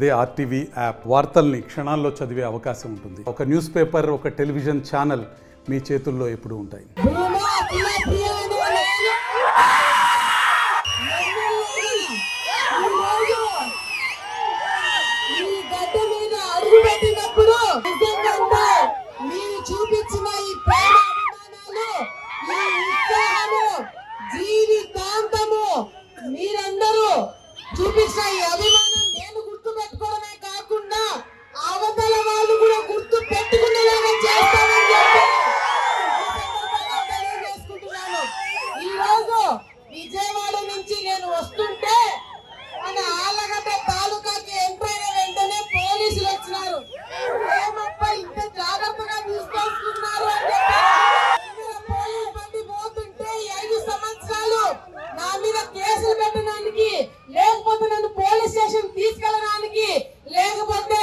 అదే RTV app వార్తల్ని క్షణాల్లో చదివే అవకాశం ఉంటుంది. ఒక న్యూస్ పేపర్, ఒక టెలివిజన్ ఛానల్ మీ చేతుల్లో ఎప్పుడూ ఉంటాయి. మీరందరూ చూపించిన ఈ అభిమానం నేను గుర్తు పెట్టుకోవడమే కాకుండా అవతల వాళ్ళు కూడా గుర్తు పెట్టుకునేలాగా చేస్తానని చెప్పి తెలియజేసుకుంటున్నాను. ఈ రోజు విజయవాడ నుంచి నేను వస్తుంటే మన ఆలగడ్డ తాలూకాకి ఎంటర్ అయిన వెంటనే పోలీసులు వచ్చినారు. ఏమప్ప ఇంత జాగ్రత్తగా తీసుకొస్తున్నారు అంటే పోలీసు బండి పోతుంటే 5 సంవత్సరాలు నా మీద కేసులు పెట్టడానికి, లేకపోతే నన్ను పోలీస్ స్టేషన్ తీసుకెళ్ళడానికి, లేకపోతే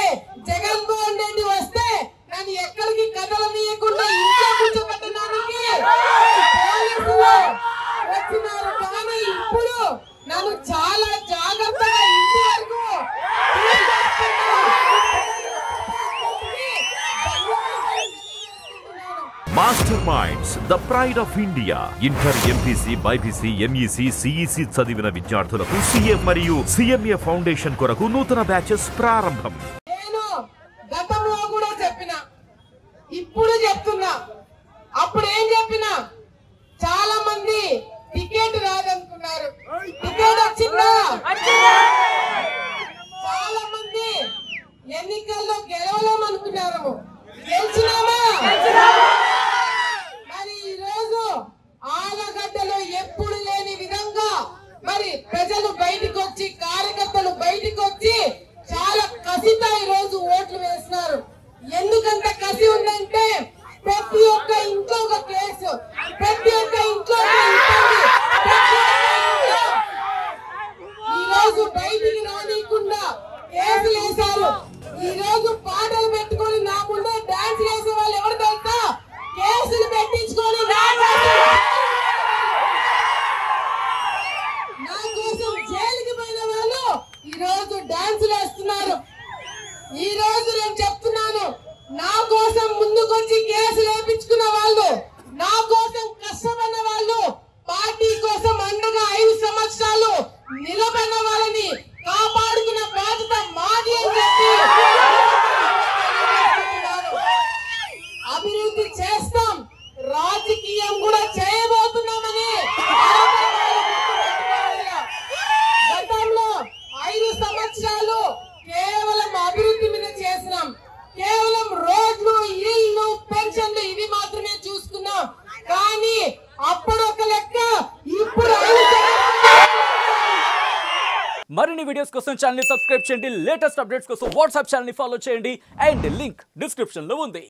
జగన్మోహన్ రెడ్డి వస్తే నన్ను ఎక్కడికి కదలనీయకుండా ఇంట్లో కూర్చోబెట్టడానికి పోలీసులు వచ్చినారు. కానీ ఇప్పుడు నన్ను చాలా జాగ్రత్తగా ఇంటి వరకు master minds the pride of India. Inter, MPC, BiPC, MEC, CEC చదివిన విద్యార్థులకు సీఏ మరియు సిఎంఏ ఫౌండేషన్ కొరకు నూతన బ్యాచెస్ ప్రారంభం. నేను గతంలో కూడా చెప్పిన, ఇప్పుడు చెప్తున్నా, అప్పుడు ఏం చెప్పినా చాలా మంది టికెట్ రాదనుకున్నారు. టికెట్ వచ్చిందా? చాలా మంది ఎన్నికల్లో గెలవలేమనుకున్నారు. గెలిచినామా? మరి ఈ రోజు ఆలగడ్డలో ఎప్పుడు లేని విధంగా మరి ప్రజలు బయటకు వచ్చి, కార్యకర్తలు బయటకు వచ్చి చాలా కసితో ఈ రోజు ఓట్లు వేస్తున్నారు. ఎందుకంత కసి ఉందంటే ప్రతి ఒక్క ఇంట్లో ఒక కేసు, ప్రతి ఒక్క ఇంట్లో ఈ రోజు బయటికి రానియకుండా కేసులు వేశారు. ఈ రోజు పాటలు పెట్టుకొని నా ముందే డాన్స్ చేసే వాళ్ళు ఎవరు తెలుసా? కేసులు పెట్టించుకొని నా కోసం జైలుకి పోయిన వాళ్ళు ఈ రోజు డాన్సులు వేస్తున్నారు. ఈ రోజు నేను చెప్తున్నాను, నా కోసం ముందుకొచ్చి కేసులు వేయించుకున్న వాళ్ళు, నా కోసం కష్టపడిన వాళ్ళు, పార్టీ కోసం అండగా 5 సంవత్సరాలు నిలబడిన వాళ్ళని కాపాడుకున్న బాధ్యత మాది అని చెప్పి అభివృద్ధి చేస్తాం, రాజకీయం కూడా చేయబోతున్నామని గతంలో 5 సంవత్సరాలు కేవలం అభివృద్ధి మీద చేసినాం. కేవలం రోడ్లు, ఇల్లు, పెన్షన్లు ఇవి మాత్రమే చూసుకున్నాం. కానీ అప్పుడు ఒక లెక్క, ఇప్పుడు మరిన్ని వీడియోస్ కోసం ఛానల్ ని సబ్స్క్రైబ్ చేయండి. లేటెస్ట్ అప్డేట్స్ కోసం వాట్సాప్ ఛానల్ ని ఫాలో చేయండి. అండ్ లింక్ డిస్క్రిప్షన్ లో ఉంది.